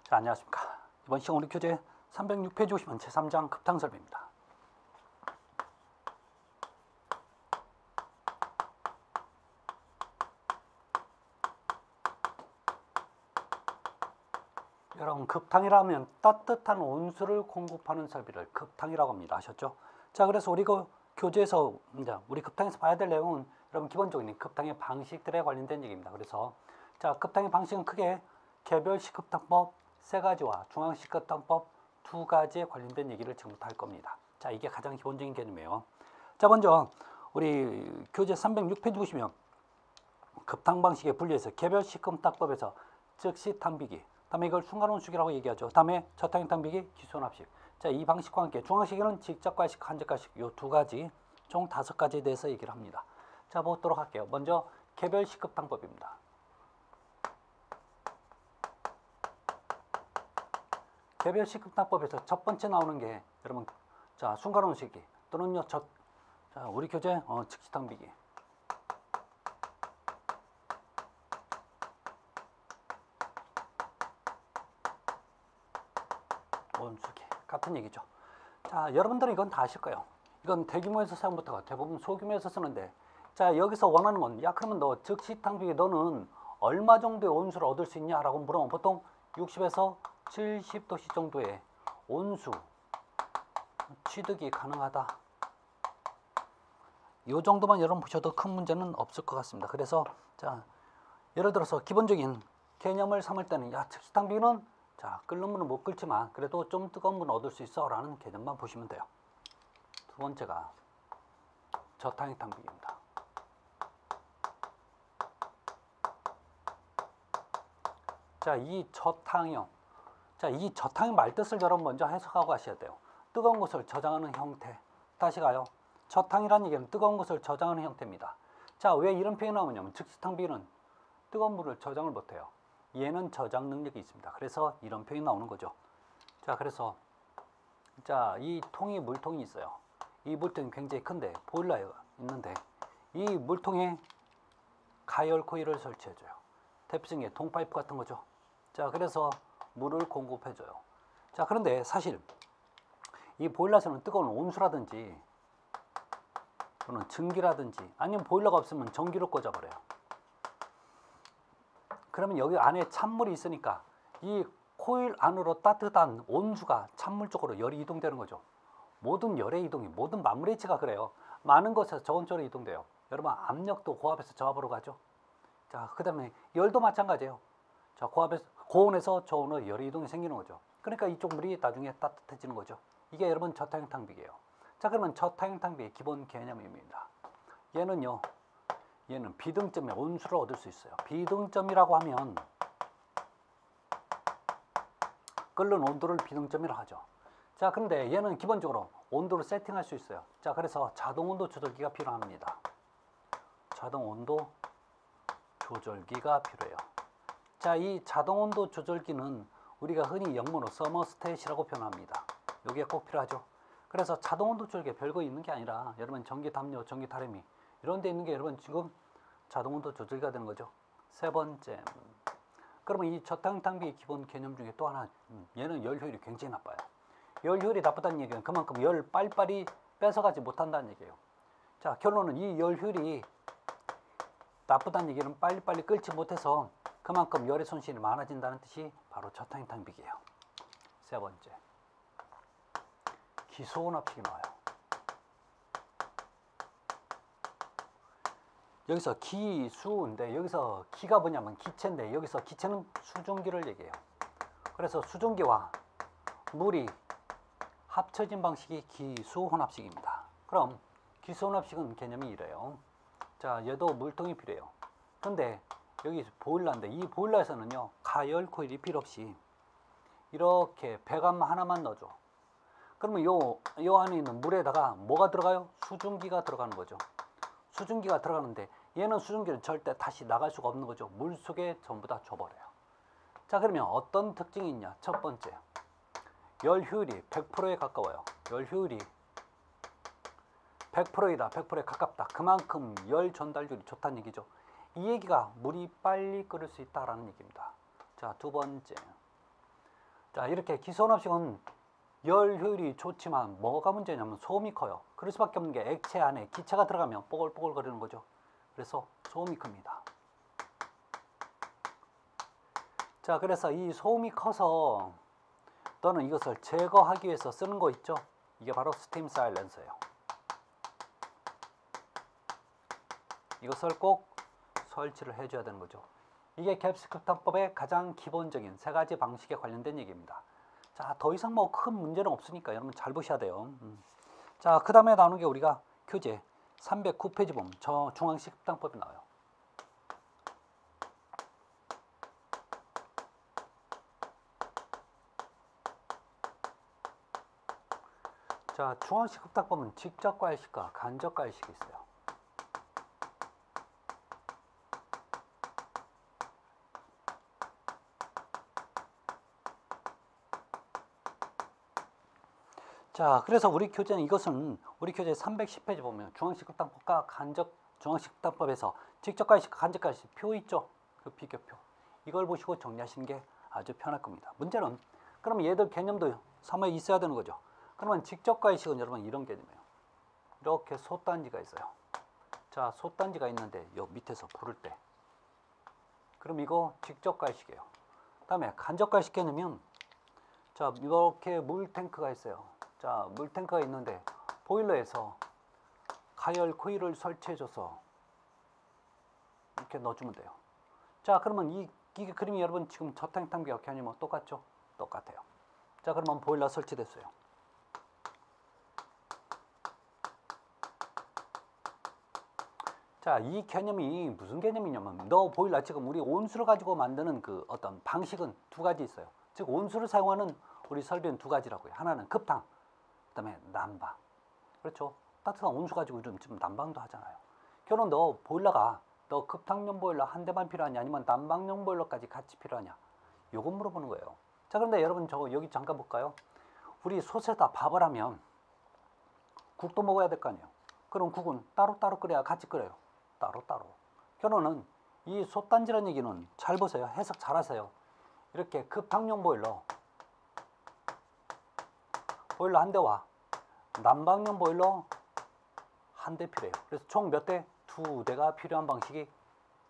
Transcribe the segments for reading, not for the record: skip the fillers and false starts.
자, 안녕하십니까. 이번 시간 우리 교재 306페이지 보시면 제3장 급탕설비입니다. 여러분, 급탕이라면 따뜻한 온수를 공급하는 설비를 급탕이라고 합니다. 아셨죠? 자, 그래서 우리 교재에서 이제 우리 급탕에서 봐야 될 내용은 여러분 기본적인 급탕의 방식들에 관련된 얘기입니다. 그래서 자, 급탕의 방식은 크게 개별식 급탕법 3가지와 중앙식 급탕법 2가지에 관련된 얘기를 지금부터 할 겁니다. 자, 이게 가장 기본적인 개념이에요. 자, 먼저 우리 교재 306페이지 보시면 급탕 방식에 분리해서 개별식 급탕법에서 즉시 탕비기, 다음에 이걸 순간온수기라고 얘기하죠. 다음에 저탕형 탕비기, 기수혼합식. 자, 이 방식과 함께 중앙식에는 직접과식, 간접과식 요 2가지, 총 5가지에 대해서 얘기를 합니다. 자, 보도록 할게요. 먼저 개별식 급탕법입니다. 개별식 급탕법에서 첫 번째 나오는 게 여러분, 자, 순간온수기 또는요, 자, 우리 교재 즉시 탕비기. 온수기 같은 얘기죠. 자, 여러분들은 이건 다 아실 거예요. 이건 대규모에서 사용부터가 대부분 소규모에서 쓰는데, 자, 여기서 원하는 건, 야, 그러면 너 즉시 탕비기 너는 얼마 정도의 온수를 얻을 수 있냐 라고 물으면 보통 60에서 70도씨 정도의 온수 취득이 가능하다. 이 정도만 여러분 보셔도 큰 문제는 없을 것 같습니다. 그래서 자, 예를 들어서 기본적인 개념을 삼을 때는, 야, 즉시 탕비기는 자, 끓는 물은 못 끓지만 그래도 좀 뜨거운 물은 얻을 수 있어 라는 개념만 보시면 돼요. 두 번째가 저탕형 탕비기입니다. 자, 이 저탕형, 자, 이 저탕형 말뜻을 여러분 먼저 해석하고 가셔야 돼요. 뜨거운 것을 저장하는 형태. 다시 가요. 저탕이라는 얘기는 뜨거운 것을 저장하는 형태입니다. 자, 왜 이런 표현이 나오냐면 즉시 탕비기는 뜨거운 물을 저장을 못해요. 얘는 저장 능력이 있습니다. 그래서 이런 표현이 나오는 거죠. 자, 그래서 자, 이 통이 물통이 있어요. 이 물통이 굉장히 큰데 보일러가 있는데 이 물통에 가열 코일을 설치해줘요. 탭승의 통파이프 같은 거죠. 자, 그래서 물을 공급해줘요. 자, 그런데 사실 이 보일러에서는 뜨거운 온수라든지 또는 증기라든지 아니면 보일러가 없으면 전기로 꽂아버려요. 그러면 여기 안에 찬물이 있으니까 이 코일 안으로 따뜻한 온수가 찬물 쪽으로 열이 이동되는 거죠. 모든 열의 이동이, 모든 만물의 이치가 그래요. 많은 것에서 적은 쪽으로 이동돼요. 여러분, 압력도 고압에서 저압으로 가죠. 자, 그 다음에 열도 마찬가지예요. 자, 고온에서 저온으로 열의 이동이 생기는 거죠. 그러니까 이쪽 물이 나중에 따뜻해지는 거죠. 이게 여러분 저탕형 탕비기예요. 자, 그러면 저탕형 탕비기의 기본 개념입니다. 얘는 비등점의 온수를 얻을 수 있어요. 비등점이라고 하면 끓는 온도를 비등점이라고 하죠. 자, 그런데 얘는 기본적으로 온도를 세팅할 수 있어요. 자, 그래서 자동 온도 조절기가 필요합니다. 자동 온도 조절기가 필요해요. 자, 이 자동 온도 조절기는 우리가 흔히 영문으로 서머스탯이라고 표현합니다. 이게 꼭 필요하죠. 그래서 자동 온도 조절기가 별거 있는 게 아니라 여러분 전기 담요, 전기 타래미 이런 데 있는 게 여러분 지금 자동 온도 조절기가 되는 거죠. 세 번째, 그러면 이 저탕형 탕비기 기본 개념 중에 또 하나, 얘는 열 효율이 굉장히 나빠요. 열 효율이 나쁘다는 얘기는 그만큼 열 빨리빨리 뺏어가지 못한다는 얘기예요. 자, 결론은 이 열 효율이 나쁘다는 얘기는 빨리빨리 끓지 못해서 그만큼 열의 손실이 많아진다는 뜻이 바로 저탕형 탕비기예요. 세 번째, 기소혼합식이 나와요. 여기서 기수인데 여기서 기가 뭐냐면 기체인데 여기서 기체는 수증기를 얘기해요. 그래서 수증기와 물이 합쳐진 방식이 기수혼합식입니다. 그럼 기수혼합식은 개념이 이래요. 자, 얘도 물통이 필요해요. 그런데 여기 보일러인데 이 보일러에서는요, 가열 코일이 필요 없이 이렇게 배관 하나만 넣어줘. 그러면 요 안에 있는 물에다가 뭐가 들어가요? 수증기가 들어가는 거죠. 수증기가 들어가는데 얘는 수증기는 절대 다시 나갈 수가 없는 거죠. 물 속에 전부 다 줘버려요. 자, 그러면 어떤 특징이 있냐? 첫 번째, 열 효율이 100%에 가까워요. 열 효율이 100%이다. 100%에 가깝다. 그만큼 열 전달률이 좋다는 얘기죠. 이 얘기가 물이 빨리 끓을 수 있다라는 얘기입니다. 자, 두 번째, 자, 이렇게 기소원압식은 열 효율이 좋지만 뭐가 문제냐면 소음이 커요. 그럴 수밖에 없는 게 액체 안에 기체가 들어가면 뽀글뽀글 거리는 거죠. 그래서 소음이 큽니다. 자, 그래서 이 소음이 커서 또는 이것을 제거하기 위해서 쓰는 거 있죠. 이게 바로 스팀 사일렌서예요. 이것을 꼭 설치를 해줘야 되는 거죠. 이게 갭스 급탕법의 가장 기본적인 세 가지 방식에 관련된 얘기입니다. 자, 더 이상 뭐 큰 문제는 없으니까 여러분 잘 보셔야 돼요. 자, 그 다음에 나오는 게 우리가 교재 309페이지 보면 저 중앙식 급탕법이 나와요. 자, 중앙식 급탕법은 직접 과일식과 간접 과일식이 있어요. 자, 그래서 우리 교재는 이것은 우리 교재 310페이지 보면 중앙식 급탕법과 간접 중앙식 급탕법에서 직접 과일식, 간접 과일식 표 있죠? 그 비교표. 이걸 보시고 정리하시는 게 아주 편할 겁니다. 문제는 그러면 얘들 개념도 삼아에 있어야 되는 거죠. 그러면 직접 과일식은 여러분 이런 개념이에요. 이렇게 솥단지가 있어요. 자, 솥단지가 있는데 요 밑에서 부를 때 그럼 이거 직접 과일식이에요. 다음에 간접 과일식 개념은 자, 이렇게 물탱크가 있어요. 자, 물탱크가 있는데 보일러에서 가열 코일을 설치해줘서 이렇게 넣어주면 돼요. 자, 그러면 이게 그림이 여러분 지금 저탱탕비와 개념은 똑같죠? 똑같아요. 자, 그러면 보일러 설치됐어요. 자, 이 개념이 무슨 개념이냐면 너 보일러 지금 우리 온수를 가지고 만드는 그 어떤 방식은 두 가지 있어요. 즉 온수를 사용하는 우리 설비는 두 가지라고요. 하나는 급탕, 그 다음에 난방. 그렇죠? 따뜻한 온수 가지고 요즘 지금 난방도 하잖아요. 결혼 너 보일러가 너 급탕용 보일러 한 대만 필요하냐 아니면 난방용 보일러까지 같이 필요하냐 요거 물어보는 거예요. 자, 그런데 여러분 저 여기 잠깐 볼까요? 우리 솥에다 밥을 하면 국도 먹어야 될 거 아니에요. 그럼 국은 따로따로 끓여야 같이 끓여요. 따로따로. 결혼은 이 솥단지라는 얘기는 잘 보세요. 해석 잘 하세요. 이렇게 급탕용 보일러 한 대와 난방용 보일러 한 대 필요해요. 그래서 총 몇 대? 두 대가 필요한 방식이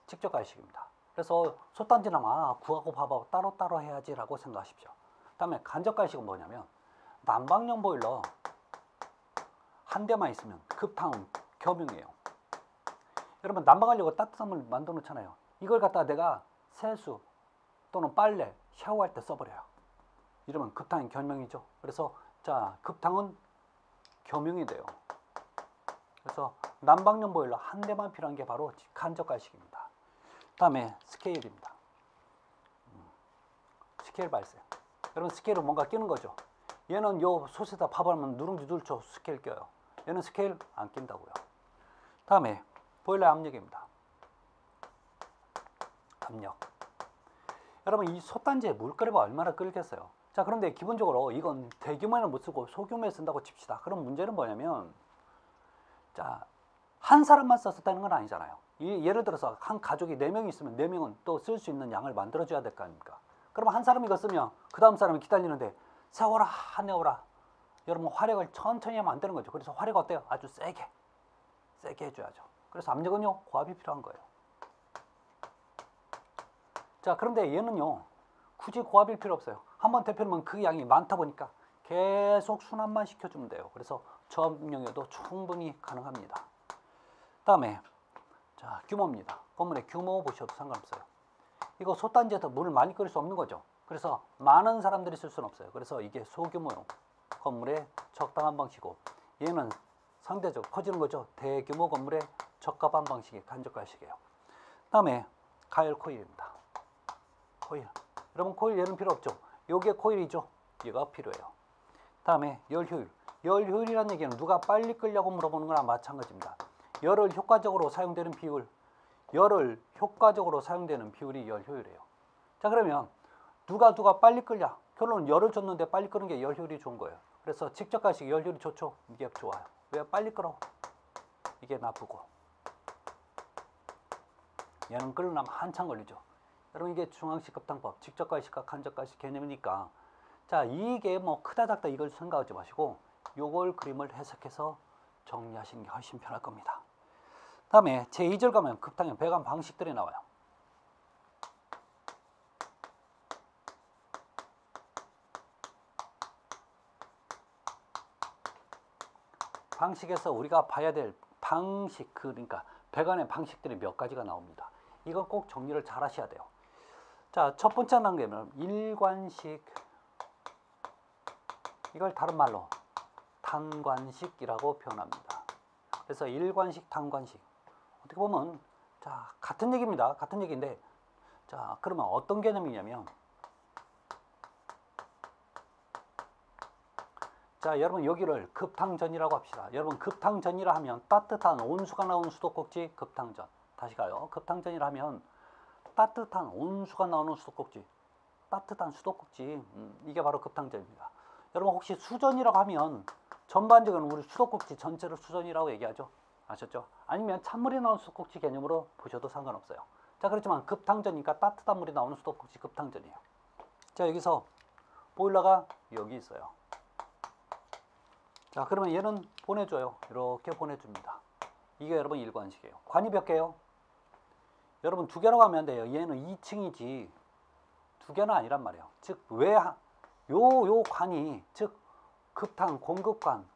직접 과일식입니다. 그래서 솥단지는 국하고 밥하고 따로따로 해야지 라고 생각하십시오. 그 다음에 간접 과일식은 뭐냐면 난방용 보일러 한 대만 있으면 급탕은 겸용이에요. 여러분 난방하려고 따뜻한 물 만들어 놓잖아요. 이걸 갖다가 내가 세수 또는 빨래, 샤워할 때 써버려요. 이러면 급탕이 겸용이죠. 그래서 자, 급탕은 겸용이 돼요. 그래서 난방용 보일러 한 대만 필요한 게 바로 간접 과일식입니다. 다음에 스케일입니다. 스케일 발생. 여러분 스케일은 뭔가 끼는 거죠. 얘는 요 솥에다 밥하면 누룽지 눌쳐 스케일 껴요. 얘는 스케일 안 낀다고요. 다음에 보일러 압력입니다. 압력. 여러분 이 솥단지에 물 끓이면 얼마나 끓겠어요. 자, 그런데 기본적으로 이건 대규모에는 못 쓰고 소규모에 쓴다고 칩시다. 그럼 문제는 뭐냐면 자, 한 사람만 썼다는 건 아니잖아요. 예를 들어서 한 가족이 4명이 있으면 4명은 또 쓸 수 있는 양을 만들어 줘야 될 거 아닙니까? 그러면 한 사람이 이거 쓰면 그 다음 사람이 기다리는데 세워라 내워라. 여러분 화력을 천천히 하면 안 되는 거죠. 그래서 화력 어때요? 아주 세게 해줘야죠. 그래서 압력은요 고압이 필요한 거예요. 자, 그런데 얘는요 굳이 고압일 필요 없어요. 한번 데펴놓으면 그 양이 많다 보니까 계속 순환만 시켜주면 돼요. 그래서 저압용에도 충분히 가능합니다. 다음에 자, 규모입니다. 건물의 규모 보셔도 상관없어요. 이거 솥단지에서 물을 많이 끓일 수 없는 거죠. 그래서 많은 사람들이 쓸 수는 없어요. 그래서 이게 소규모용 건물의 적당한 방식이고 얘는 상대적으로 커지는 거죠. 대규모 건물의 적합한 방식이 간접 과일식이에요. 다음에 가열 코일입니다. 코일. 여러분 코일 얘는 필요 없죠. 요게 코일이죠. 얘가 필요해요. 다음에 열 효율. 열 효율이라는 얘기는 누가 빨리 끓려고 물어보는 거랑 마찬가지입니다. 열을 효과적으로 사용되는 비율이 열 효율이에요. 자, 그러면 누가 빨리 끓냐? 결론은 열을 줬는데 빨리 끄는 게 열 효율이 좋은 거예요. 그래서 직접 과일식 열 효율이 좋죠. 이게 좋아요. 왜 빨리 끓어? 이게 나쁘고 얘는 끓으려면 한참 걸리죠. 여러분 이게 중앙식 급탕법, 직접 과일식과 간접 과일식 개념이니까 자, 이게 뭐 크다 작다 이걸 생각하지 마시고 요걸 그림을 해석해서 정리하시는 게 훨씬 편할 겁니다. 다음에 제2절 가면 급탕형 배관 방식들이 나와요. 방식에서 우리가 봐야 될 방식, 그러니까 배관의 방식들이 몇 가지가 나옵니다. 이건 꼭 정리를 잘 하셔야 돼요. 자, 첫 번째 단계는 일관식, 이걸 다른 말로 탄관식이라고 표현합니다. 그래서 일관식, 탄관식, 어떻게 보면 자, 같은 얘기입니다. 같은 얘기인데, 자, 그러면 어떤 개념이냐면, 자, 여러분 여기를 급탕전이라고 합시다. 여러분 급탕전이라 하면 따뜻한 온수가 나오는 수도꼭지 급탕전. 다시 가요. 급탕전이라 하면 따뜻한 온수가 나오는 수도꼭지. 따뜻한 수도꼭지. 이게 바로 급탕전입니다. 여러분 혹시 수전이라고 하면 전반적으로 우리 수도꼭지 전체를 수전이라고 얘기하죠. 아셨죠? 아니면 찬물이 나오는 수도꼭지 개념으로 보셔도 상관없어요. 자, 그렇지만 급탕전이니까 따뜻한 물이 나오는 수도꼭지 급탕전이에요. 자, 여기서 보일러가 여기 있어요. 자, 그러면 얘는 보내줘요. 이렇게 보내줍니다. 이게 여러분 일관식이에요. 관이 몇 개요? 여러분 두 개라고 하면 안 돼요. 얘는 2층이지 두 개는 아니란 말이에요. 즉, 왜 요 관이, 즉 급탕 공급관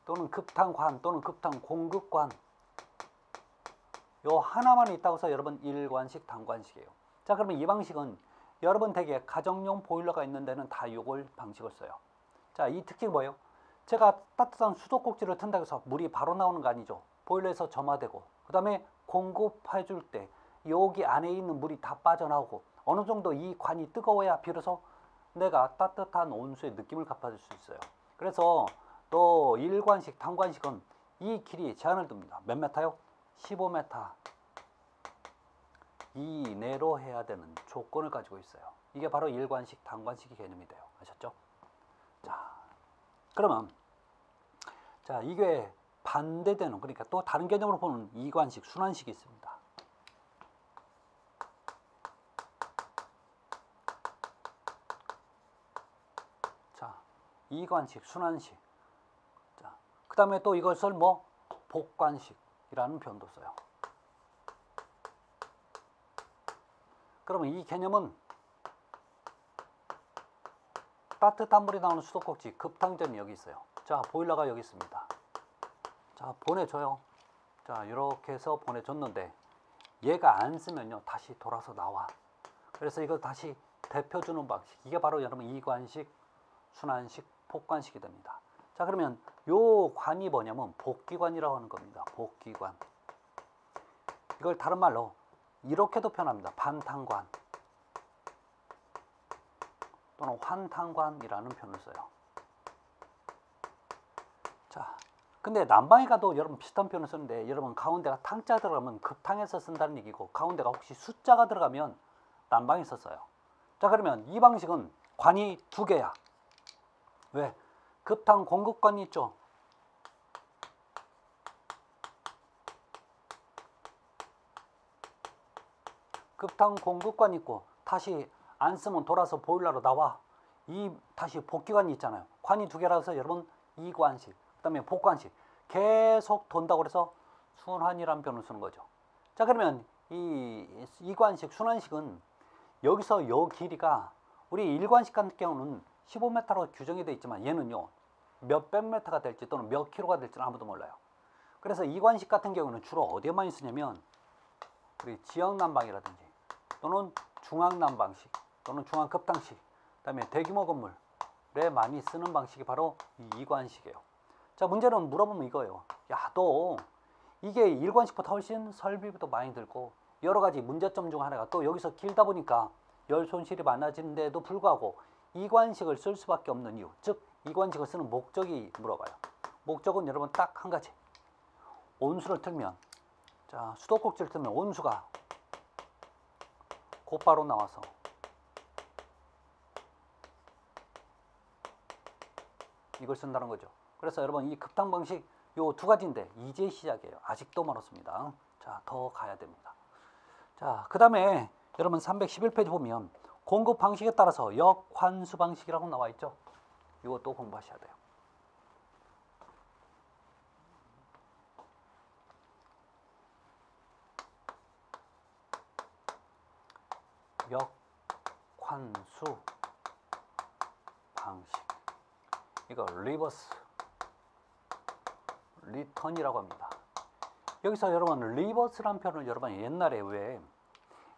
또는 급탕관 또는 급탕 공급관 요 하나만 있다고 해서 여러분 일관식, 단관식이에요. 자, 그러면 이 방식은 여러분 댁에 가정용 보일러가 있는 데는 다 요걸 방식을 써요. 자, 이 특징이 뭐예요? 제가 따뜻한 수도꼭지를 튼다고 해서 물이 바로 나오는 거 아니죠. 보일러에서 점화되고 그 다음에 공급해 줄 때 여기 안에 있는 물이 다 빠져나오고 어느 정도 이 관이 뜨거워야 비로소 내가 따뜻한 온수의 느낌을 갚아줄 수 있어요. 그래서 또 일관식, 단관식은 이 길이 제한을 둡니다. 몇 메타요? 15m 이내로 해야 되는 조건을 가지고 있어요. 이게 바로 일관식, 단관식의 개념이 돼요. 아셨죠? 자, 그러면 자, 이게 반대되는, 그러니까 또 다른 개념으로 보는 이관식, 순환식이 있습니다. 자, 이관식, 순환식. 자, 그 다음에 또 이것을 뭐 복관식이라는 표현도 써요. 그러면 이 개념은 따뜻한 물이 나오는 수도꼭지 급탕전이 여기 있어요. 자, 보일러가 여기 있습니다. 자, 보내줘요. 자, 이렇게 해서 보내줬는데 얘가 안 쓰면요 다시 돌아서 나와. 그래서 이거 다시 데펴주는 방식, 이게 바로 여러분 이관식, 순환식, 복관식이 됩니다. 자, 그러면 요 관이 뭐냐면 복기관이라고 하는 겁니다. 복기관. 이걸 다른 말로 이렇게도 표현합니다. 반탕관 또는 환탕관이라는 표현을 써요. 자, 근데 난방에 가도 여러분 비슷한 표현을 쓰는데, 여러분 가운데가 탕자 들어가면 급탕에서 쓴다는 얘기고, 가운데가 혹시 숫자가 들어가면 난방에서 써요. 자, 그러면 이 방식은 관이 두 개야. 왜? 급탕 공급관이 있죠. 급탕 공급관이 있고 다시 안 쓰면 돌아서 보일러로 나와. 이 다시 복기관이 있잖아요. 관이 두 개라서 해서 여러분 이관식, 그 다음에 복관식, 계속 돈다고 그래서 순환이라는 표현을 쓰는 거죠. 자, 그러면 이 이관식, 순환식은 여기서 요 길이가 우리 일관식 같은 경우는 15m로 규정이 되어 있지만 얘는요 몇백 메타가 될지 또는 몇 킬로가 될지는 아무도 몰라요. 그래서 이관식 같은 경우는 주로 어디에 많이 쓰냐면 우리 지역난방이라든지 또는 중앙난방식 또는 중앙급탕식, 그 다음에 대규모 건물에 많이 쓰는 방식이 바로 이 이관식이에요. 자, 문제는 물어보면 이거예요. 야, 너 이게 일관식보다 훨씬 설비도 많이 들고 여러 가지 문제점 중 하나가 또 여기서 길다 보니까 열 손실이 많아지는데도 불구하고 이관식을 쓸 수밖에 없는 이유, 즉 이관식을 쓰는 목적이 물어봐요. 목적은 여러분 딱 한 가지. 온수를 틀면, 자, 수도꼭지를 틀면 온수가 곧바로 나와서 이걸 쓴다는 거죠. 그래서 여러분 이 급탕 방식 요 두 가지인데 이제 시작이에요. 아직도 멀었습니다. 자, 더 가야 됩니다. 자, 그 다음에 여러분 311페이지 보면 공급 방식에 따라서 역환수 방식이라고 나와 있죠. 이것도 공부하셔야 돼요. 역환수 방식. 이거 리버스 리턴이라고 합니다. 여기서 여러분 리버스란 표현을 여러분 옛날에 왜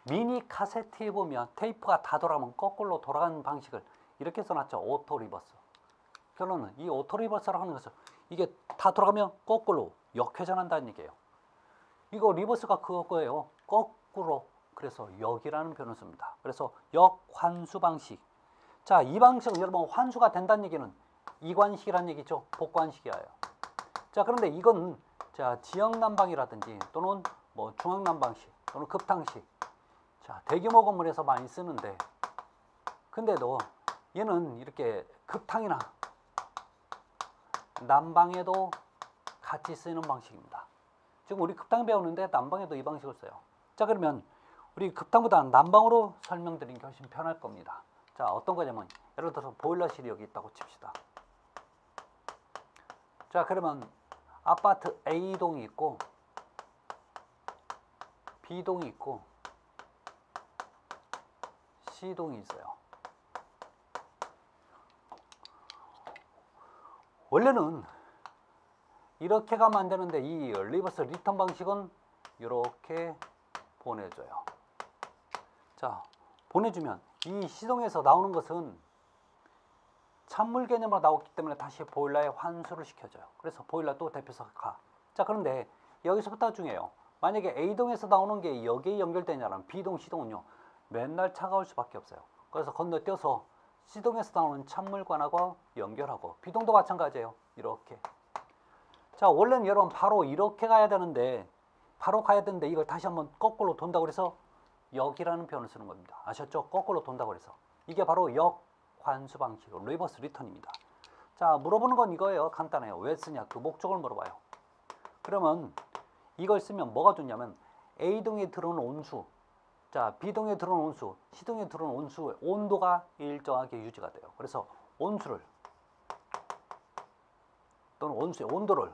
미니 카세트에 보면 테이프가 다 돌아가면 거꾸로 돌아가는 방식을 이렇게 써놨죠. 오토 리버스. 결론은 이 오토 리버스라고 하는 것은 이게 다 돌아가면 거꾸로 역회전한다는 얘기예요. 이거 리버스가 그거예요. 거꾸로. 그래서 역이라는 표현을 씁니다. 그래서 역환수 방식. 자, 이 방식은 여러분 환수가 된다는 얘기는 이관식이라는 얘기죠. 복관식이에요. 자, 그런데 이건 자, 지역난방이라든지 또는 뭐 중앙난방식 또는 급탕식. 자, 대규모 건물에서 많이 쓰는데 근데도 얘는 이렇게 급탕이나 난방에도 같이 쓰이는 방식입니다. 지금 우리 급탕 배우는데 난방에도 이 방식을 써요. 자, 그러면 우리 급탕보다 난방으로 설명드리는 게 훨씬 편할 겁니다. 자, 어떤 거냐면 예를 들어서 보일러실이 여기 있다고 칩시다. 자, 그러면 아파트 A동이 있고 B동이 있고 C동이 있어요. 원래는 이렇게 가면 안 되는데 이 리버스 리턴 방식은 이렇게 보내줘요. 자, 보내주면 이 C동에서 나오는 것은 찬물 개념으로 나왔기 때문에 다시 보일러에 환수를 시켜줘요. 그래서 보일러 또 대표서 가. 자, 그런데 여기서부터 중요해요. 만약에 A동에서 나오는 게 여기에 연결되냐면 B동, C동은요 맨날 차가울 수밖에 없어요. 그래서 건너뛰어서 C동에서 나오는 찬물관하고 연결하고 B동도 마찬가지예요. 이렇게. 자, 원래는 여러분 바로 이렇게 가야 되는데 이걸 다시 한번 거꾸로 돈다고 그래서 역이라는 표현을 쓰는 겁니다. 아셨죠? 거꾸로 돈다고 그래서 이게 바로 역환수 방식, 리버스 리턴입니다. 자, 물어보는 건 이거예요. 간단해요. 왜 쓰냐? 그 목적을 물어봐요. 그러면 이걸 쓰면 뭐가 좋냐면 A동에 들어오는 온수, 자, B동에 들어오는 온수, C동에 들어오는 온수의 온도가 일정하게 유지가 돼요. 그래서 온수를 또는 온수의 온도를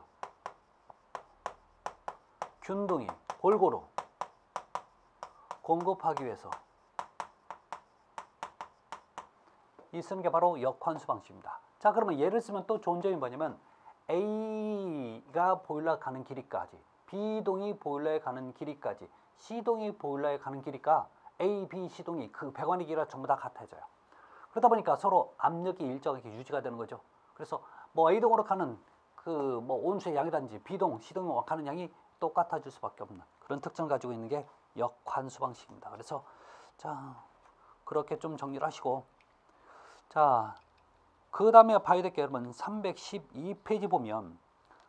균등히 골고루 공급하기 위해서 이 쓰는 게 바로 역환수 방식입니다. 자, 그러면 예를 쓰면 또 좋은 점이 뭐냐면 A가 보일러 가는 길이까지, B동이 보일러에 가는 길이까지, C동이 보일러에 가는 길이가 A, B, C동이 그 배관의 길이가 전부 다 같아져요. 그러다 보니까 서로 압력이 일정하게 유지가 되는 거죠. 그래서 뭐 A동으로 가는 그 뭐 온수의 양이라든지 B동, C동으로 가는 양이 똑같아질 수밖에 없는 그런 특징을 가지고 있는 게 역환수 방식입니다. 그래서 자, 그렇게 좀 정리를 하시고, 자, 그 다음에 봐야 될 게 여러분 312페이지 보면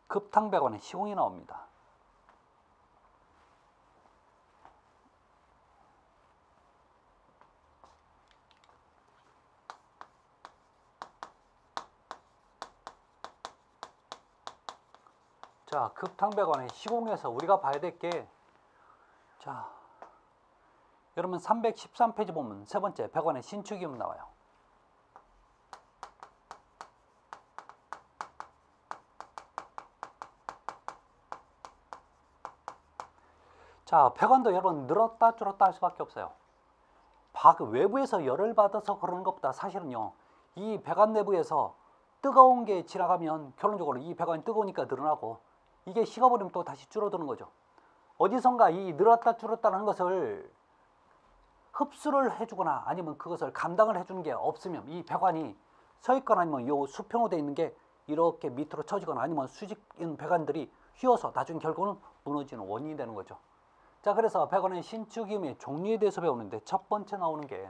급탕배관의 시공이 나옵니다. 자, 급탕배관의 시공에서 우리가 봐야 될 게, 자, 여러분 313페이지 보면 세 번째 배관의 신축이음 나와요. 자, 배관도 여러분 늘었다 줄었다 할 수밖에 없어요. 외부에서 열을 받아서 그러는 것보다 사실은요, 이 배관 내부에서 뜨거운 게 지나가면 결론적으로 이 배관이 뜨거우니까 늘어나고 이게 식어버리면 또 다시 줄어드는 거죠. 어디선가 이 늘었다 줄었다는 것을 흡수를 해주거나 아니면 그것을 감당을 해주는 게 없으면 이 배관이 서 있거나 아니면 요 수평으로 되어 있는 게 이렇게 밑으로 처지거나 아니면 수직인 배관들이 휘어서 나중에 결국은 무너지는 원인이 되는 거죠. 자, 그래서 배관의 신축이음의 종류에 대해서 배우는데 첫 번째 나오는 게,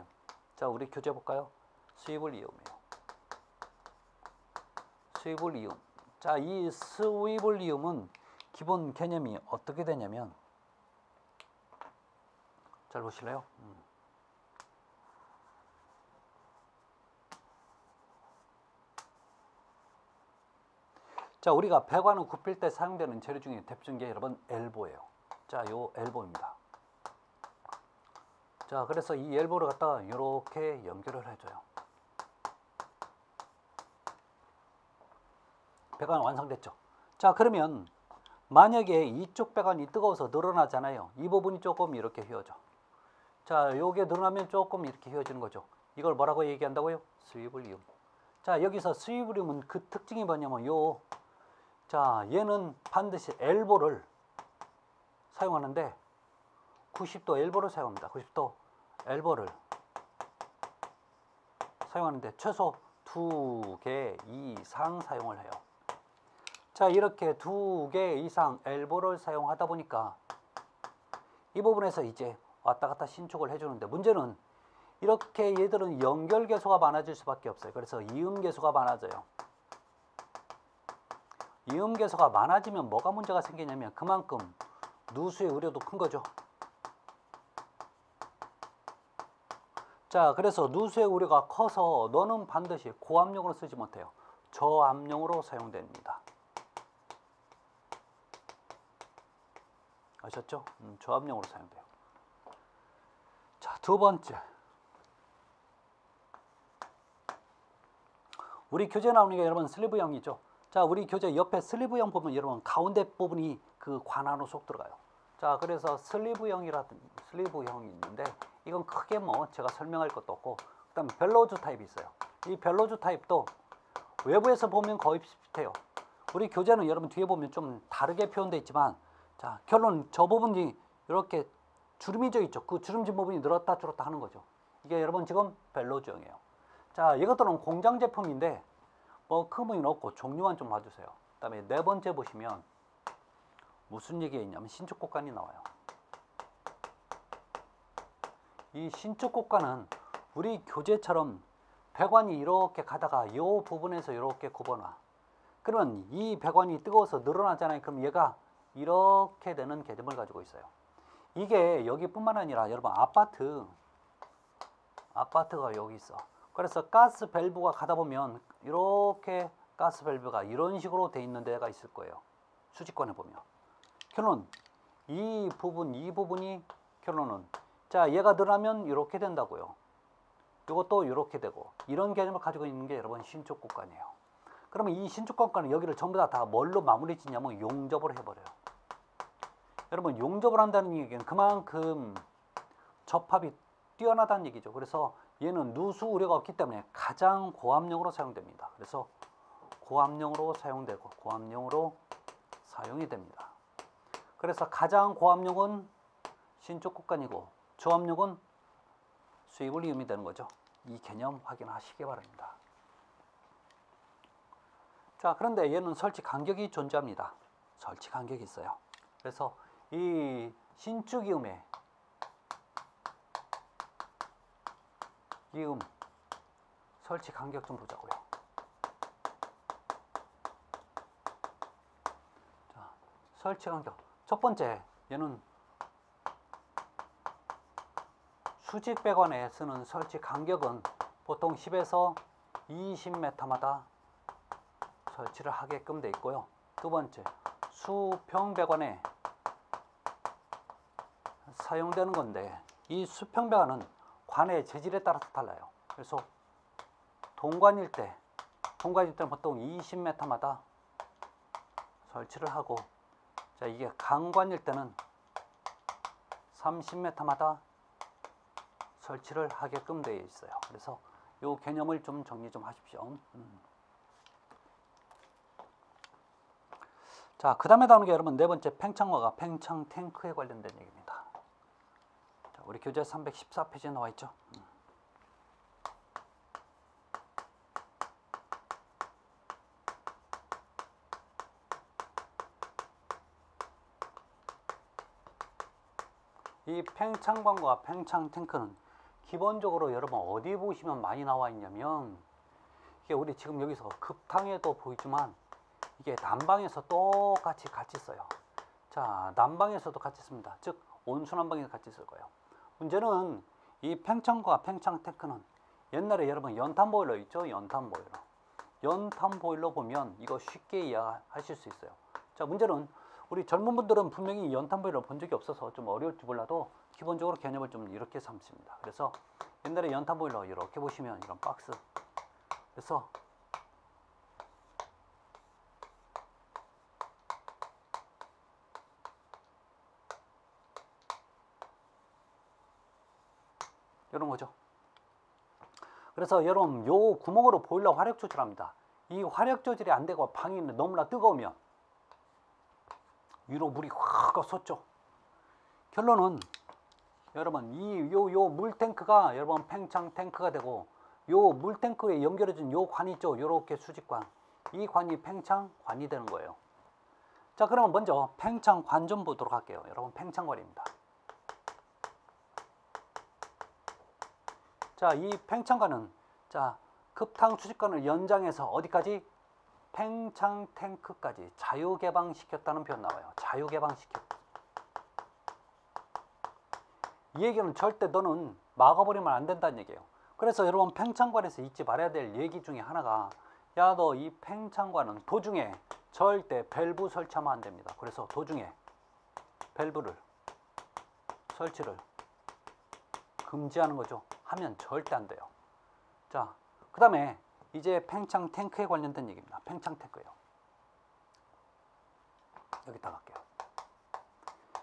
자, 우리 교재 볼까요? 스위블 이음이에요. 스위블 이음. 자, 이 스위블 이음은 기본 개념이 어떻게 되냐면, 잘 보실래요? 자, 우리가 배관을 굽힐 때 사용되는 재료 중에 대표적인 게 여러분 엘보예요. 자, 요 엘보입니다. 자, 그래서 이 엘보를 갖다가 이렇게 연결을 해줘요. 배관 완성됐죠. 자, 그러면 만약에 이쪽 배관이 뜨거워서 늘어나잖아요. 이 부분이 조금 이렇게 휘어져. 자, 요게 늘어나면 조금 이렇게 휘어지는 거죠. 이걸 뭐라고 얘기한다고요? 스위블리움. 자, 여기서 스위블리움은 그 특징이 뭐냐면 자, 얘는 반드시 엘보를 사용하는데 90도 엘보를 사용합니다. 90도 엘보를 사용하는데 최소 2개 이상 사용을 해요. 자, 이렇게 2개 이상 엘보를 사용하다 보니까 이 부분에서 이제 왔다 갔다 신축을 해주는데, 문제는 이렇게 얘들은 연결 개수가 많아질 수밖에 없어요. 그래서 이음 개수가 많아져요. 이음 개수가 많아지면 뭐가 문제가 생기냐면 그만큼 누수의 우려도 큰 거죠. 자, 그래서 누수의 우려가 커서 너는 반드시 고압용으로 쓰지 못해요. 저압용으로 사용됩니다. 아셨죠? 저압용으로 사용돼요. 자, 두 번째. 우리 교재 나오는 게 여러분 슬리브형이죠. 자, 우리 교재 옆에 슬리브형 보면 여러분 가운데 부분이 그 관 안으로 쏙 들어가요. 자, 그래서 슬리브형이 있는데 이건 크게 뭐 제가 설명할 것도 없고, 그다음 벨로즈 타입이 있어요. 이 벨로즈 타입도 외부에서 보면 거의 비슷해요. 우리 교재는 여러분 뒤에 보면 좀 다르게 표현되어 있지만, 자, 결론 저 부분이 이렇게 주름이져 있죠. 그 주름진 부분이 늘었다 줄었다 하는 거죠. 이게 여러분 지금 벨로즈형이에요. 자, 이것들은 공장 제품인데 뭐 큰 무리는 없고 종류만 좀 봐주세요. 그 다음에 네 번째 보시면 무슨 얘기가 있냐면 신축 곡간이 나와요. 이 신축 곡간은 우리 교재처럼 배관이 이렇게 가다가 이 부분에서 이렇게 굽어놔. 그러면 이 배관이 뜨거워서 늘어나잖아요. 그럼 얘가 이렇게 되는 개념을 가지고 있어요. 이게 여기뿐만 아니라 여러분 아파트가 여기 있어. 그래서 가스 밸브가 가다 보면 이렇게 가스 밸브가 이런 식으로 돼 있는 데가 있을 거예요. 수직관에 보면. 결론, 이 부분이 결론은, 자, 얘가 늘어나면 이렇게 된다고요. 이것도 이렇게 되고, 이런 개념을 가지고 있는 게 여러분 신축 곡간이에요. 그러면 이 신축 곡간은 여기를 전부 다 뭘로 마무리 짓냐면 용접을 해버려요. 여러분 용접을 한다는 얘기는 그만큼 접합이 뛰어나다는 얘기죠. 그래서 얘는 누수 우려가 없기 때문에 가장 고압용으로 사용됩니다. 그래서 고압용으로 사용되고 고압용으로 사용이 됩니다. 그래서 가장 고압용은 신축 곡간이고 저압용은 스위블리움이 되는 거죠. 이 개념 확인하시기 바랍니다. 자, 그런데 얘는 설치 간격이 존재합니다. 설치 간격이 있어요. 그래서 이 신축이음의 이음 설치 간격 좀 보자고요. 자, 설치 간격. 첫 번째, 얘는 수직 배관에 쓰는 설치 간격은 보통 10에서 20m마다 설치를 하게끔 돼 있고요. 두 번째, 수평 배관에 사용되는 건데 이 수평 배관은 관의 재질에 따라서 달라요. 그래서 동관일 때는 보통 20m마다 설치를 하고, 자, 이게 강관일 때는 30m마다 설치를 하게끔 되어 있어요. 그래서 이 개념을 좀 정리 좀 하십시오. 자, 그 다음에 나오는 게 여러분 네 번째 팽창화가 팽창 탱크에 관련된 얘기입니다. 자, 우리 교재 314페이지에 나와 있죠. 이 팽창관과 팽창 탱크는 기본적으로 여러분 어디 보시면 많이 나와 있냐면, 이게 우리 지금 여기서 급탕에도 보이지만 이게 난방에서 똑같이 같이 써요. 자, 난방에서도 같이 씁니다. 즉 온수난방에서 같이 쓸 거예요. 문제는 이 팽창과 팽창 탱크는 옛날에 여러분 연탄 보일러 있죠? 연탄 보일러 보면 이거 쉽게 이해하실 수 있어요. 자, 문제는 우리 젊은 분들은 분명히 연탄 보일러 본 적이 없어서 좀 어려울지 몰라도, 기본적으로 개념을 좀 이렇게 삼습니다. 그래서 옛날에 연탄 보일러 이렇게 보시면 이런 박스, 그래서 이런 거죠. 그래서 여러분 요 구멍으로 보일러 화력 조절합니다. 이 화력 조절이 안 되고 방이 너무나 뜨거우면 위로 물이 확 솟죠. 결론은 여러분 요 물탱크가 여러분 팽창 탱크가 되고, 요 물탱크에 연결해준 요 관 있죠. 요렇게 수직관, 이 관이 팽창관이 되는 거예요. 자, 그러면 먼저 팽창관 좀 보도록 할게요. 여러분 팽창관입니다. 자, 이 팽창관은 자 급탕 수직관을 연장해서 어디까지? 팽창 탱크까지 자유개방시켰다는 표현 나와요. 자유개방시켰다. 이 얘기는 절대 너는 막아버리면 안 된다는 얘기예요. 그래서 여러분 팽창관에서 잊지 말아야 될 얘기 중에 하나가, 야 너 이 팽창관은 도중에 절대 밸브 설치하면 안 됩니다. 그래서 도중에 밸브를 설치를 금지하는 거죠. 하면 절대 안 돼요. 자, 그 다음에 이제 팽창 탱크에 관련된 얘기입니다. 팽창 탱크예요. 여기다 갈게요.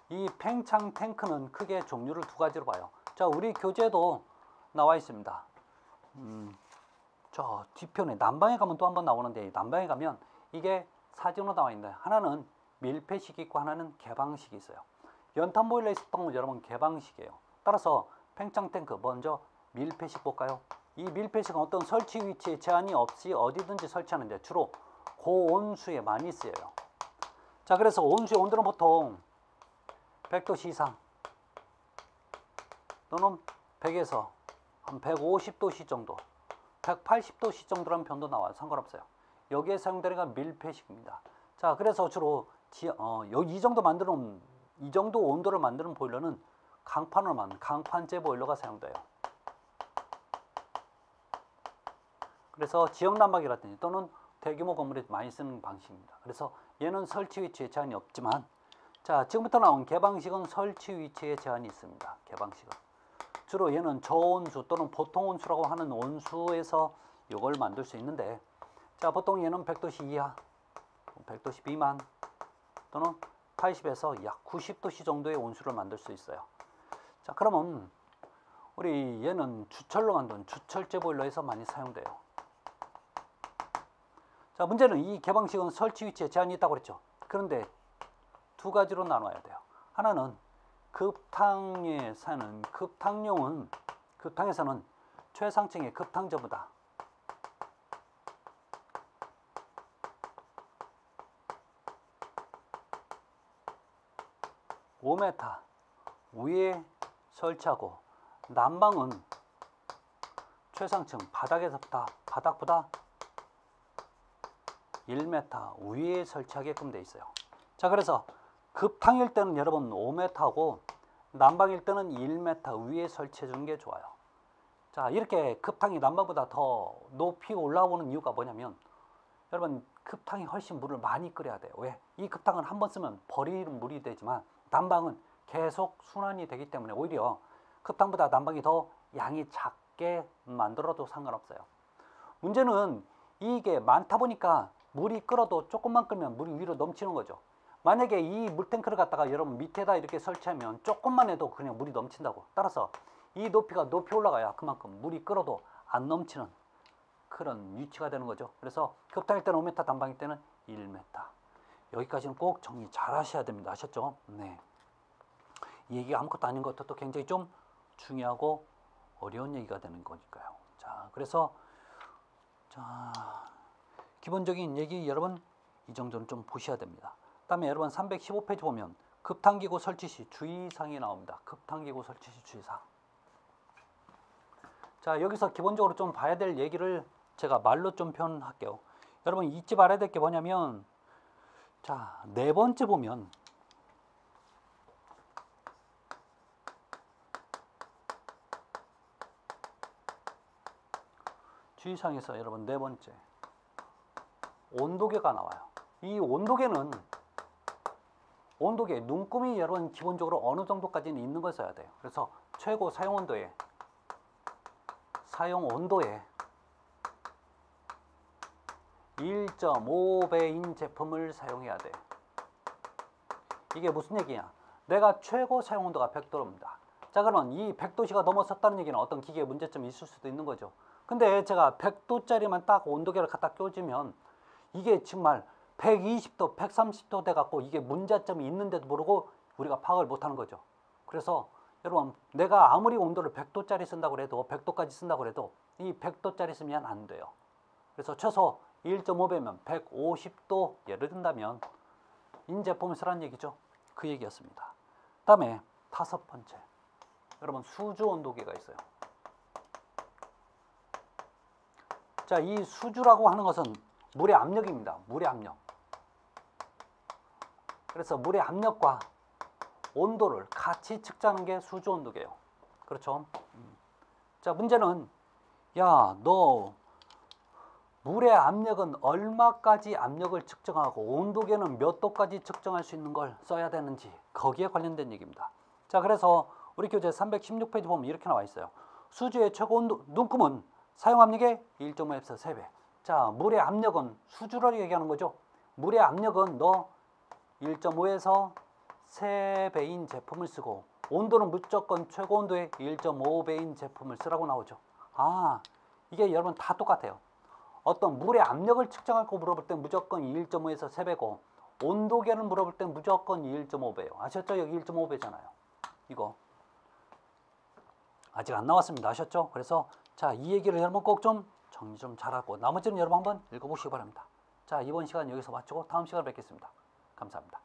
이 팽창 탱크는 크게 종류를 두 가지로 봐요. 자, 우리 교재에도 나와 있습니다. 저 뒤편에 난방에 가면 또 한번 나오는데, 난방에 가면 이게 사진으로 나와 있는데, 하나는 밀폐식이 있고 하나는 개방식이 있어요. 연탄 보일러에 있었던 건 여러분 개방식이에요. 따라서 팽창 탱크 먼저 밀폐식 볼까요? 이 밀폐식은 어떤 설치 위치에 제한이 없이 어디든지 설치하는데 주로 고온수에 많이 쓰여요. 자, 그래서 온수의 온도는 보통 100도씨 이상 또는 100에서 한 150도씨 정도, 180도씨 정도라는 표현도 나와요. 상관없어요. 여기에 사용되는 건 밀폐식입니다. 자, 그래서 주로 이 정도 만드는, 이 정도 온도를 만드는 보일러는 강판으로만, 강판제 보일러가 사용돼요. 그래서 지역 난방이라든지 또는 대규모 건물에 많이 쓰는 방식입니다. 그래서 얘는 설치 위치에 제한이 없지만, 자, 지금부터 나온 개방식은 설치 위치에 제한이 있습니다. 개방식은 주로 얘는 저온수 또는 보통 온수라고 하는 온수에서 이걸 만들 수 있는데, 자, 보통 얘는 100도씨 이하, 100도씨 미만 또는 80에서 약 90도씨 정도의 온수를 만들 수 있어요. 자, 그러면 우리 얘는 주철로 만든 주철제 보일러에서 많이 사용돼요. 자, 문제는 이 개방식은 설치 위치에 제한이 있다고 그랬죠. 그런데 두 가지로 나눠야 돼요. 하나는 급탕에 사는 급탕용은, 급탕에서는 최상층의 급탕저보다 5m 위에 설치하고, 난방은 최상층 바닥보다 1m 위에 설치하게끔 되어 있어요. 자, 그래서 급탕일 때는 여러분 5m하고 난방일 때는 1m 위에 설치해 주는 게 좋아요. 자, 이렇게 급탕이 난방보다 더 높이 올라오는 이유가 뭐냐면, 여러분 급탕이 훨씬 물을 많이 끓여야 돼요. 왜? 이 급탕은 한 번 쓰면 버리는 물이 되지만 난방은 계속 순환이 되기 때문에 오히려 급탕보다 난방이 더 양이 작게 만들어도 상관없어요. 문제는 이게 많다 보니까 물이 끓어도 조금만 끓으면 물이 위로 넘치는 거죠. 만약에 이 물탱크를 갖다가 여러분 밑에다 이렇게 설치하면 조금만 해도 그냥 물이 넘친다고. 따라서 이 높이가 높이 올라가야 그만큼 물이 끓어도 안 넘치는 그런 위치가 되는 거죠. 그래서 급탕일 때는 5m, 난방일 때는 1m. 여기까지는 꼭 정리 잘 하셔야 됩니다. 아셨죠? 네. 이 얘기가 아무것도 아닌 것도 굉장히 좀 중요하고 어려운 얘기가 되는 거니까요. 자, 그래서 자, 기본적인 얘기 여러분 이 정도는 좀 보셔야 됩니다. 그다음에 여러분 315페이지 보면 급탕기구 설치 시 주의사항이 나옵니다. 급탕기구 설치 시 주의사항. 자, 여기서 기본적으로 좀 봐야 될 얘기를 제가 말로 좀 표현할게요. 여러분 잊지 말아야 될 게 뭐냐면, 자, 네 번째 보면 주의사항에서 여러분 네 번째 온도계가 나와요. 이 온도계는 온도계 눈금이 여러분 기본적으로 어느 정도까지는 있는 걸 써야 돼요. 그래서 최고 사용 온도에 1.5배인 제품을 사용해야 돼. 이게 무슨 얘기냐? 내가 최고 사용 온도가 100도입니다. 자, 그러면 이 100도씨가 넘어섰다는 얘기는 어떤 기계에 문제점이 있을 수도 있는 거죠. 근데 제가 100도짜리만 딱 온도계를 갖다 껴주면 이게 정말 120도, 130도 돼갖고 이게 문제점이 있는데도 모르고 우리가 파악을 못하는 거죠. 그래서 여러분, 내가 아무리 온도를 100도짜리 쓴다고 해도 100도까지 쓴다고 해도 이 100도짜리 쓰면 안 돼요. 그래서 최소 1.5배면 150도 예를 든다면 인제품을 쓰라는 얘기죠. 그 얘기였습니다. 다음에 5번째, 여러분 수주 온도계가 있어요. 자, 이 수주라고 하는 것은 물의 압력입니다. 물의 압력. 그래서 물의 압력과 온도를 같이 측정하는 게 수주 온도계예요. 그렇죠? 자, 문제는 야, 너 물의 압력은 얼마까지 압력을 측정하고 온도계는 몇 도까지 측정할 수 있는 걸 써야 되는지 거기에 관련된 얘기입니다. 자, 그래서 우리 교재 316페이지 보면 이렇게 나와 있어요. 수주의 최고 온도, 눈금은 사용 압력의 1.5에서 3배. 자, 물의 압력은 수주를 얘기하는 거죠. 물의 압력은 너 1.5에서 3배인 제품을 쓰고 온도는 무조건 최고 온도의 1.5배인 제품을 쓰라고 나오죠. 아, 이게 여러분 다 똑같아요. 어떤 물의 압력을 측정할 거 물어볼 때 무조건 1.5에서 3배고 온도계를 물어볼 때 무조건 1.5배예요. 아셨죠? 여기 1.5배잖아요. 이거 아직 안 나왔습니다. 아셨죠? 그래서 자, 이 얘기를 여러분 꼭 좀 정리 좀 잘하고 나머지는 여러분 한번 읽어보시기 바랍니다. 자, 이번 시간 여기서 마치고 다음 시간에 뵙겠습니다. 감사합니다.